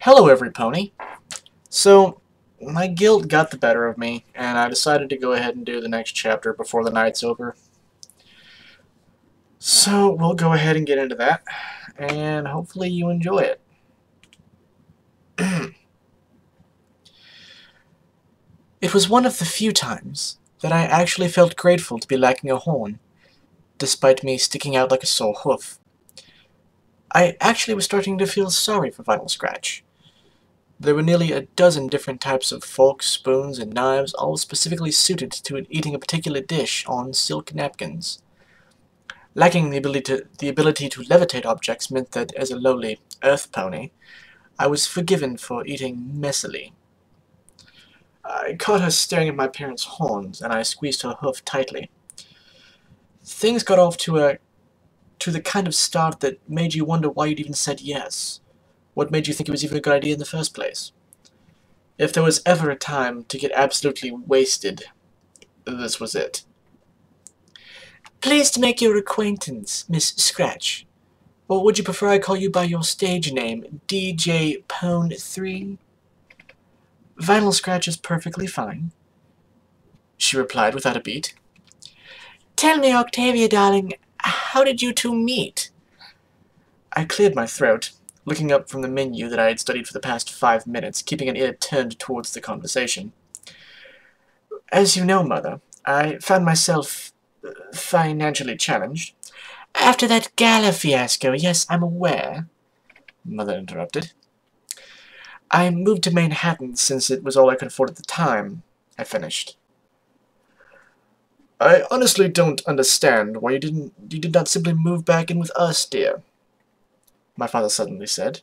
Hello, every pony. So, my guilt got the better of me, and I decided to go ahead and do the next chapter before the night's over. So, we'll go ahead and get into that, and hopefully you enjoy it. It was one of the few times that I actually felt grateful to be lacking a horn, despite me sticking out like a sore hoof. I actually was starting to feel sorry for Vinyl Scratch. There were nearly a dozen different types of forks, spoons, and knives, all specifically suited to eating a particular dish on silk napkins. Lacking the ability to levitate objects meant that, as a lowly earth pony, I was forgiven for eating messily. I caught her staring at my parents' horns, and I squeezed her hoof tightly. Things got off to the kind of start that made you wonder why you'd even said yes. What made you think it was even a good idea in the first place? If there was ever a time to get absolutely wasted, this was it. Pleased to make your acquaintance, Miss Scratch. Or would you prefer I call you by your stage name, DJ Pone 3? Vinyl Scratch is perfectly fine, she replied without a beat. Tell me, Octavia, darling, how did you two meet? I cleared my throat, looking up from the menu that I had studied for the past 5 minutes, keeping an ear turned towards the conversation. As you know, Mother, I found myself financially challenged. After that gala fiasco, yes, I'm aware, Mother interrupted. I moved to Manhattan since it was all I could afford at the time, I finished. I honestly don't understand why you did not simply move back in with us, dear, my father suddenly said.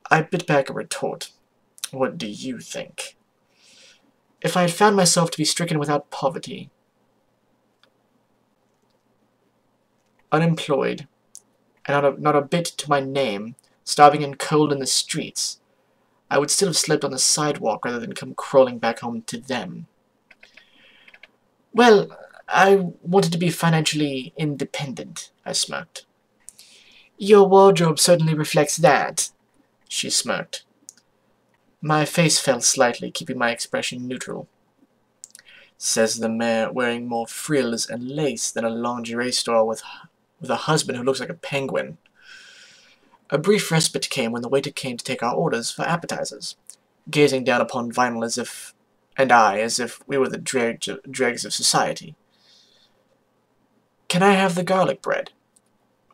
I bit back a retort. What do you think? If I had found myself to be stricken without poverty, unemployed, and not a bit to my name, starving and cold in the streets, I would still have slept on the sidewalk rather than come crawling back home to them. Well, I wanted to be financially independent, I smirked. Your wardrobe certainly reflects that, she smirked. My face fell slightly, keeping my expression neutral. Says the mayor, wearing more frills and lace than a lingerie store with a husband who looks like a penguin. A brief respite came when the waiter came to take our orders for appetizers, gazing down upon Vinyl as if we were the dregs of society. Can I have the garlic bread?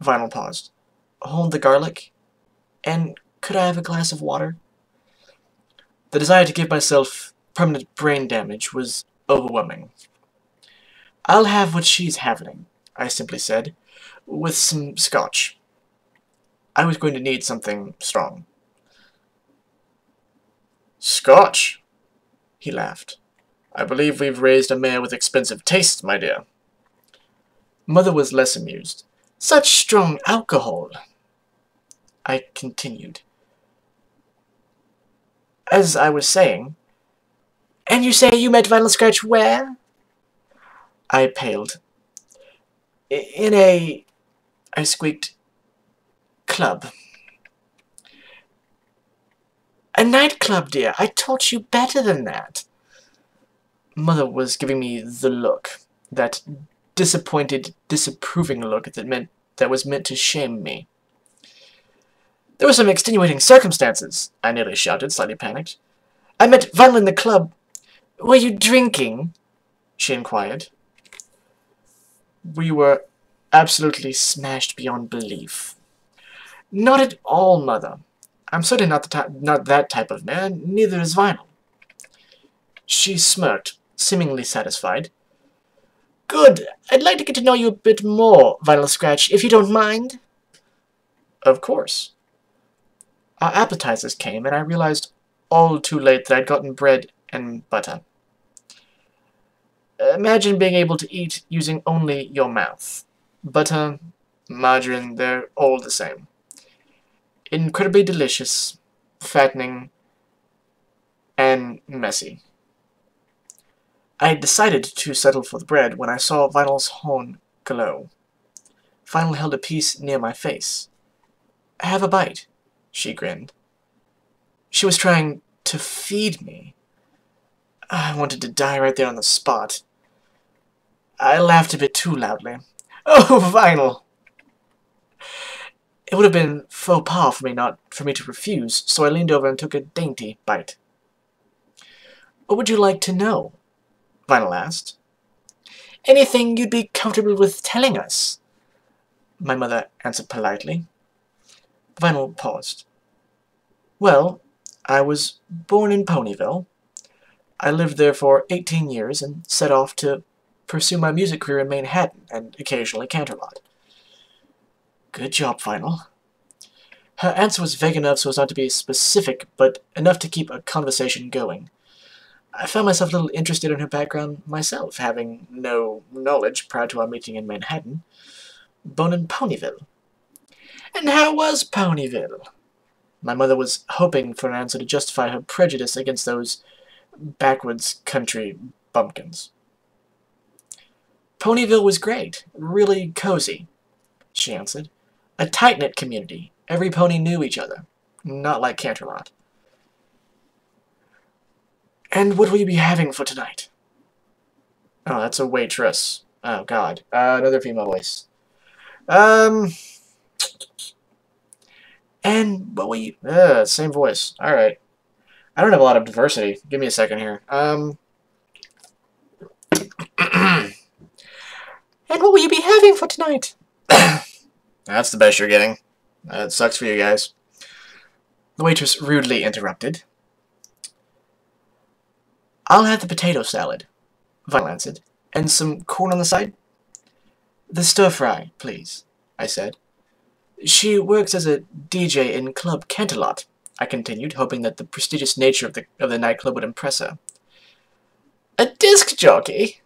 Vinyl paused. Hold the garlic? And could I have a glass of water? The desire to give myself permanent brain damage was overwhelming. I'll have what she's having, I simply said, with some scotch. I was going to need something strong. Scotch? He laughed. I believe we've raised a mare with expensive tastes, my dear. Mother was less amused. Such strong alcohol. I continued. As I was saying... And you say you met Vinyl Scratch where? I paled. In a... I squeaked. Club. A nightclub, dear. I taught you better than that. Mother was giving me the look. That disappointed, disapproving look that was meant to shame me. There were some extenuating circumstances, I nearly shouted, slightly panicked. I met Vinyl in the club. Were you drinking? She inquired. We were absolutely smashed beyond belief. Not at all, Mother. I'm certainly not that type of man. Neither is Vinyl. She smirked, seemingly satisfied. Good. I'd like to get to know you a bit more, Vinyl Scratch, if you don't mind. Of course. Our appetizers came, and I realized all too late that I'd gotten bread and butter. Imagine being able to eat using only your mouth. Butter, margarine, they're all the same. Incredibly delicious, fattening, and messy. I had decided to settle for the bread when I saw Vinyl's horn glow. Vinyl held a piece near my face. Have a bite, She grinned. She was trying to feed me. I wanted to die right there on the spot. I laughed a bit too loudly. Oh, Vinyl! It would have been faux pas for me to refuse, so I leaned over and took a dainty bite. What would you like to know? Vinyl asked. Anything you'd be comfortable with telling us, my mother answered politely. Vinyl paused. Well, I was born in Ponyville. I lived there for 18 years and set off to pursue my music career in Manhattan and occasionally Canterlot. Good job, Vinyl. Her answer was vague enough so as not to be specific, but enough to keep a conversation going. I found myself a little interested in her background myself, having no knowledge prior to our meeting in Manhattan. Born in Ponyville. And how was Ponyville? My mother was hoping for an answer to justify her prejudice against those backwoods country bumpkins. Ponyville was great, really cozy, she answered. A tight-knit community. Every pony knew each other. Not like Canterlot. And what will you be having for tonight? Oh, that's a waitress. Oh, God. Another female voice. And what will you... same voice. Alright. I don't have a lot of diversity. Give me a second here. And what will you be having for tonight? That's the best you're getting. It sucks for you guys. The waitress rudely interrupted. I'll have the potato salad, Vinyl answered. And some corn on the side? The stir-fry, please, I said. She works as a DJ in Club Canterlot, I continued, hoping that the prestigious nature of the nightclub would impress her. A disc jockey?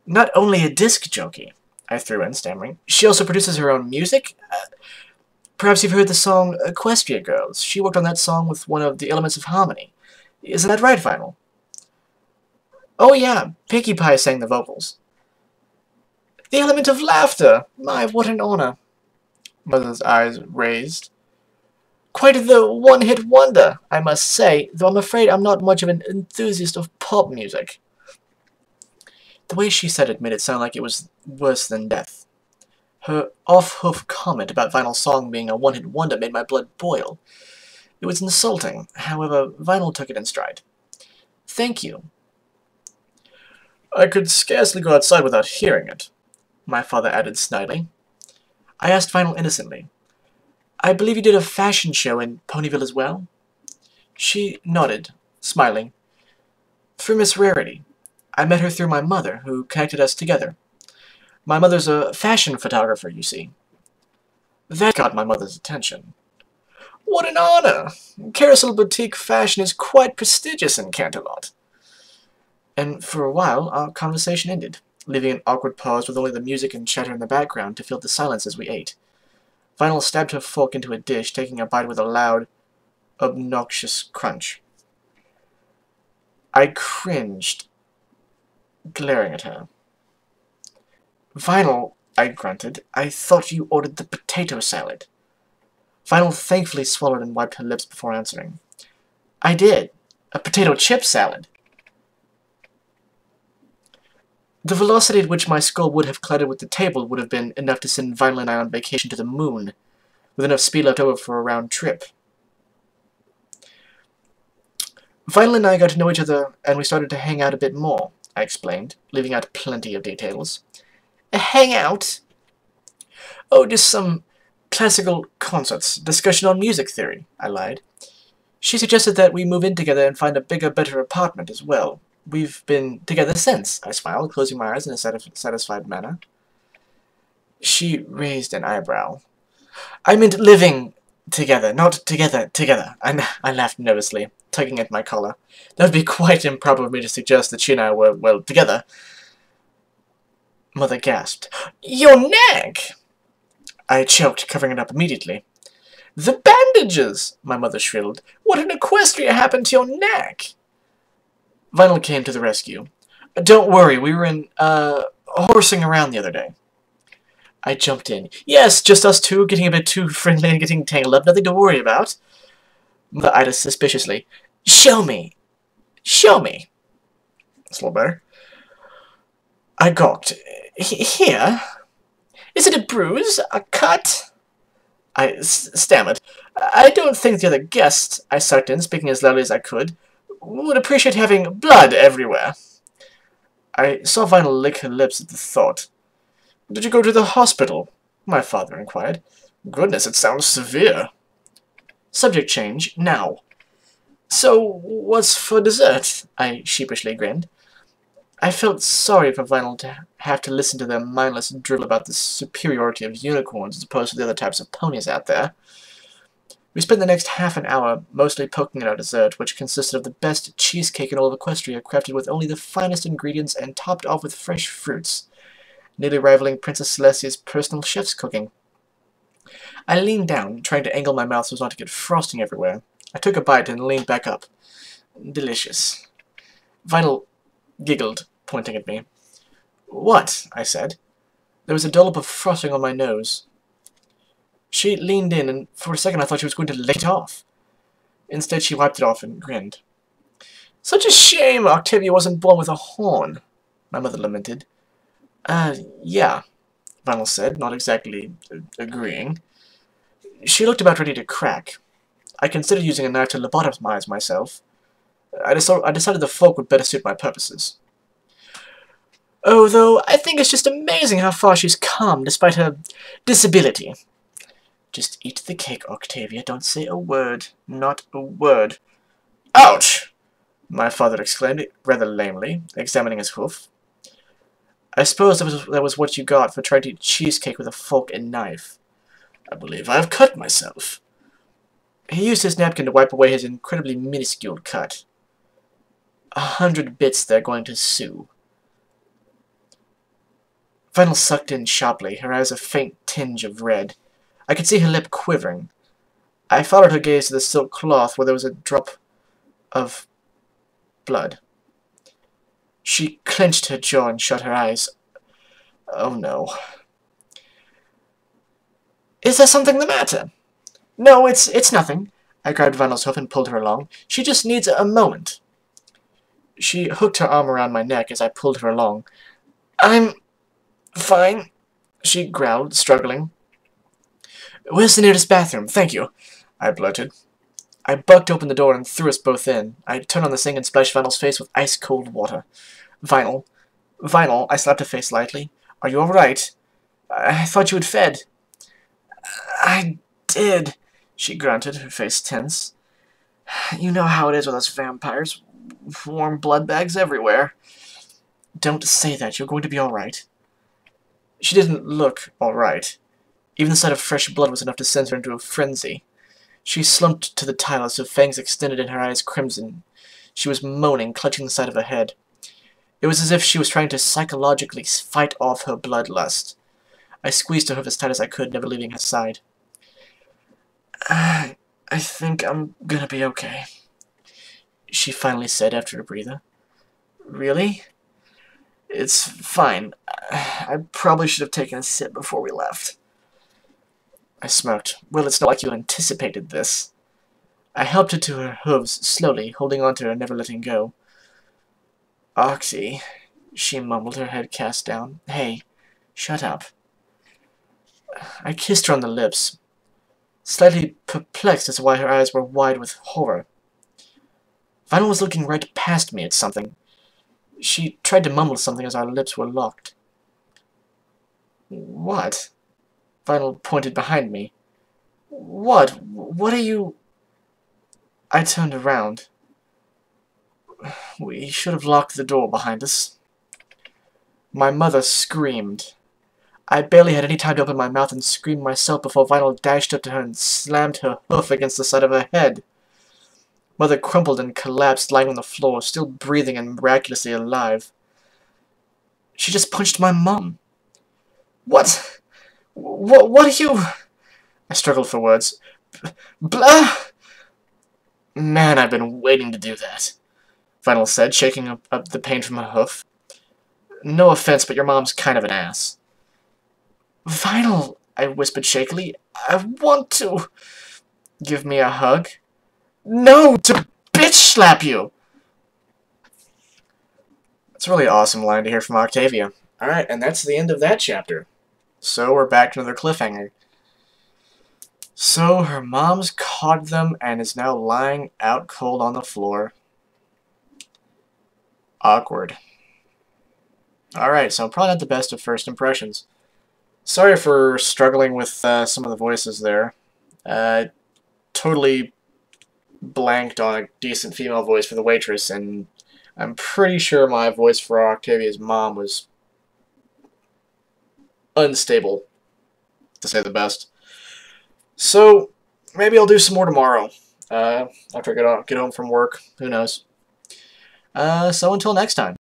Not only a disc jockey, I threw in, stammering. She also produces her own music? Perhaps you've heard the song Equestria Girls. She worked on that song with one of the Elements of Harmony. Isn't that right, Vinyl? Oh yeah, Pinkie Pie sang the vocals. The Element of Laughter! My, what an honor. Mother's eyes raised. Quite the one-hit wonder, I must say, though I'm afraid I'm not much of an enthusiast of pop music. The way she said it made it sound like it was worse than death. Her off-hoof comment about Vinyl's song being a one-hit wonder made my blood boil. It was insulting, however, Vinyl took it in stride. Thank you. I could scarcely go outside without hearing it, my father added snidely. I asked Vinyl innocently. I believe you did a fashion show in Ponyville as well? She nodded, smiling. For Miss Rarity. I met her through my mother, who connected us together. My mother's a fashion photographer, you see. That got my mother's attention. What an honor! Carousel Boutique fashion is quite prestigious in Canterlot. And for a while, our conversation ended, leaving an awkward pause with only the music and chatter in the background to fill the silence as we ate. Vinyl stabbed her fork into a dish, taking a bite with a loud, obnoxious crunch. I cringed, glaring at her. Vinyl, I grunted, I thought you ordered the potato salad. Vinyl thankfully swallowed and wiped her lips before answering. I did. A potato chip salad. The velocity at which my skull would have collided with the table would have been enough to send Vinyl and I on vacation to the moon, with enough speed left over for a round trip. Vinyl and I got to know each other, and we started to hang out a bit more, I explained, leaving out plenty of details. A hangout? Oh, just some classical concerts, discussion on music theory, I lied. She suggested that we move in together and find a bigger, better apartment as well. We've been together since, I smiled, closing my eyes in a satisfied manner. She raised an eyebrow. I meant living together, not together. I laughed nervously, tugging at my collar. That would be quite improper of me to suggest that she and I were, well, together. Mother gasped. Your neck! I choked, covering it up immediately. The bandages! My mother shrilled. What in Equestria happened to your neck? Vinyl came to the rescue. Don't worry, we were horsing around the other day. I jumped in. Yes, just us two, getting a bit too friendly and getting tangled up. Nothing to worry about. Mother eyed us suspiciously. Show me. Show me. That's a little better. I gawked. Here? Is it a bruise? A cut? I stammered. I don't think the other guests, I sucked in, speaking as loudly as I could, would appreciate having blood everywhere. I saw Vinyl lick her lips at the thought. Did you go to the hospital? My father inquired. Goodness, it sounds severe. Subject change, now. So, what's for dessert? I sheepishly grinned. I felt sorry for Vinyl to have to listen to their mindless drivel about the superiority of unicorns as opposed to the other types of ponies out there. We spent the next half an hour mostly poking at our dessert, which consisted of the best cheesecake in all of Equestria, crafted with only the finest ingredients and topped off with fresh fruits, nearly rivaling Princess Celestia's personal chef's cooking. I leaned down, trying to angle my mouth so as not to get frosting everywhere. I took a bite and leaned back up. Delicious. Vinyl giggled, pointing at me. What? I said. There was a dollop of frosting on my nose. She leaned in, and for a second I thought she was going to lick it off. Instead, she wiped it off and grinned. Such a shame Octavia wasn't born with a horn, my mother lamented. Yeah, Vinyl said, not exactly agreeing. She looked about ready to crack. I considered using a knife to lobotomize myself. I decided the fork would better suit my purposes. Oh, though, I think it's just amazing how far she's come, despite her disability. Just eat the cake, Octavia. Don't say a word. Not a word. Ouch! My father exclaimed, rather lamely, examining his hoof. I suppose that was what you got for trying to eat cheesecake with a fork and knife. I believe I have cut myself. He used his napkin to wipe away his incredibly minuscule cut. 100 bits they're going to sue. Vinyl sucked in sharply, her eyes a faint tinge of red. I could see her lip quivering. I followed her gaze to the silk cloth where there was a drop of blood. She clenched her jaw and shut her eyes. Oh no. Is there something the matter? No, it's nothing. I grabbed Vinyl's hoof and pulled her along. She just needs a moment. She hooked her arm around my neck as I pulled her along. I'm fine, she growled, struggling. Where's the nearest bathroom? Thank you, I blurted. I bucked open the door and threw us both in. I turned on the sink and splashed Vinyl's face with ice-cold water. Vinyl, I slapped her face lightly. Are you all right? I thought you had fed. I did, she grunted, her face tense. You know how it is with us vampires. Warm blood bags everywhere. Don't say that. You're going to be all right. She didn't look all right. Even the sight of fresh blood was enough to send her into a frenzy. She slumped to the tilers, her fangs extended and her eyes crimson. She was moaning, clutching the side of her head. It was as if she was trying to psychologically fight off her bloodlust. I squeezed her hoof as tight as I could, never leaving her side. I think I'm gonna be okay, she finally said after a breather. Really? It's fine. I probably should have taken a sip before we left. I smirked. Well, it's not like you anticipated this. I helped her to her hooves, slowly, holding on to her and never letting go. Oxy, she mumbled, her head cast down. Hey, shut up. I kissed her on the lips, slightly perplexed as to why her eyes were wide with horror. Vinyl was looking right past me at something. She tried to mumble something as our lips were locked. What? Vinyl pointed behind me. What? What are you... I turned around. We should have locked the door behind us. My mother screamed. I barely had any time to open my mouth and scream myself before Vinyl dashed up to her and slammed her hoof against the side of her head. Mother crumpled and collapsed, lying on the floor, still breathing and miraculously alive. She just punched my mum. What? What are you... I struggled for words. Blah! Man, I've been waiting to do that, Vinyl said, shaking up the pain from her hoof. No offense, but your mom's kind of an ass. Vinyl, I whispered shakily. I want to. Give me a hug? No, to bitch slap you! That's a really awesome line to hear from Octavia. Alright, and that's the end of that chapter. So we're back to another cliffhanger. So her mom's caught them and is now lying out cold on the floor. Awkward. Alright, so probably not the best of first impressions. Sorry for struggling with some of the voices there. Totally blanked on a decent female voice for the waitress, and I'm pretty sure my voice for Octavia's mom was unstable, to say the best. So, maybe I'll do some more tomorrow, after I get home from work. Who knows? So until next time.